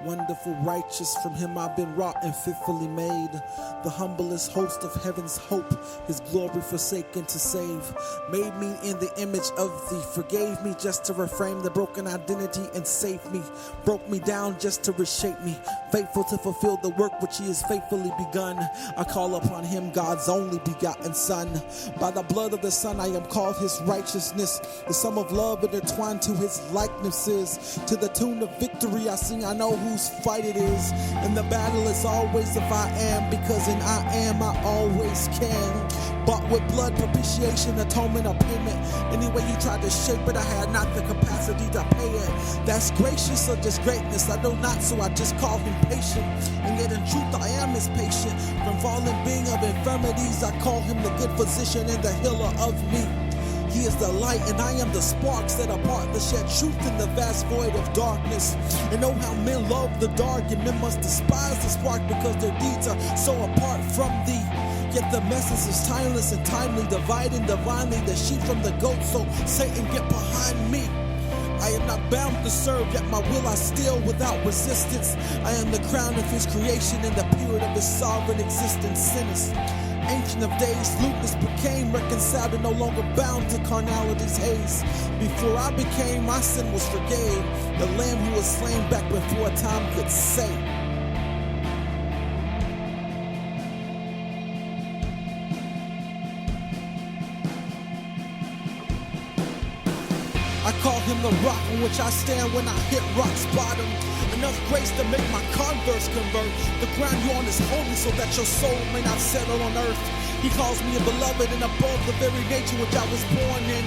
wonderful, righteous, from him I've been wrought and fitfully made. The humblest host of heaven's hope, his glory forsaken to save. Made me in the image of thee, forgave me just to reframe the broken identity and save me. Broke me down just to reshape me, faithful to fulfill the work which he has faithfully begun. I call upon him, God's only begotten Son. By the blood of the Son I am called his righteousness, the sum of love intertwined to his likenesses. To the tune of victory I sing, I know whose fight it is. And the battle is always if I am, because in I am I always can. Bought with blood, propitiation, atonement, or payment. Any way you tried to shape it, I had not the capacity to pay it. That's gracious or just greatness, I know not, so I just call him patient. And yet in truth I am his patient. From fallen being of infirmities, I call him the good physician and the healer of me. He is the light and I am the spark set apart to shed truth in the vast void of darkness. And know how men love the dark, and men must despise the spark because their deeds are so apart from thee. Yet the message is timeless and timely, dividing divinely the sheep from the goat, so Satan get behind me. I am not bound to serve, yet my will I steal without resistance. I am the crown of his creation and the period of his sovereign existence. Sinners, ancient of days, lootless became reconciled and no longer bound to carnality's haze. Before I became, my sin was forgave, the lamb who was slain back before time could say. I call him the rock on which I stand when I hit rock's bottom. Enough grace to make my converse convert. The ground you're on is holy so that your soul may not settle on earth. He calls me a beloved and above the very nature which I was born in.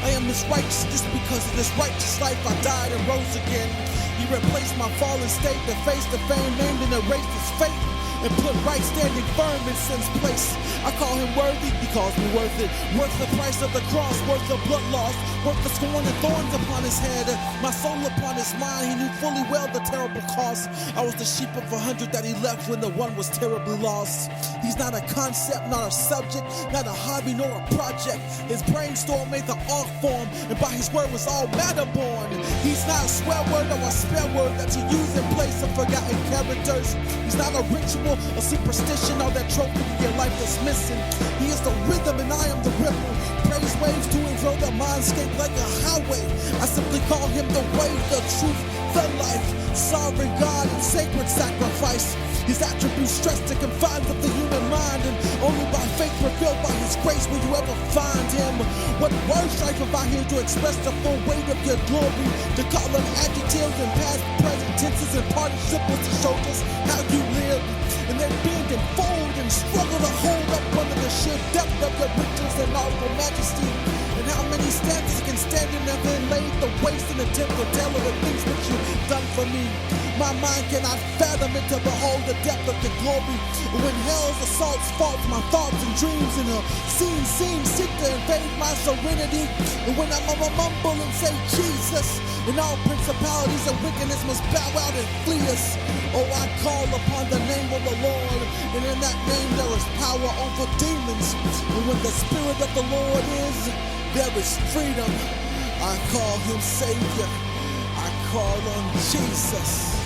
I am his righteousness because in this righteous life I died and rose again. He replaced my fallen state to face the fame named and erased his fate, and put right standing firm in sin's place. I call him worthy, he calls me worth it. Worth the price of the cross, worth the blood lost, worth the scorn and thorns upon his head, my soul upon his mind. He knew fully well the terrible cost. I was the sheep of 100 that he left when the one was terribly lost. He's not a concept, not a subject, not a hobby nor a project. His brainstorm made the art form, and by his word was all matter born. He's not a swear word or a spare word that you use in place of forgotten characters. He's not a ritual, a superstition, or that trophy to your life that's missing. He is the rhythm and I am the ripple. Praise waves to and fro the mindscape like a highway. I simply call him the way, the truth, the life. Sovereign God and sacred sacrifice. His attributes stress the confines of the human mind, and only by faith revealed by his grace will you ever find him. What words strike if I hear to express the full weight of your glory? To call them adjectives and past, present tenses and participles to show just how you live. And then bend and fold and struggle to hold up under the sheer depth of your riches and awful majesty. And how many stanzas can stand in and then laid the waste in the temple tell of the things that you've done for me. My mind cannot fathom it to behold the depth of your glory. And when hell's assaults fault my thoughts and dreams, and a scene seek to invade my serenity. And when I'm a mumble and say Jesus, and all principalities and wickedness must bow out and flee us. Oh, I call upon the name of the Lord, and in that name there is power over demons. And when the Spirit of the Lord is, there is freedom. I call him Savior. I call on Jesus.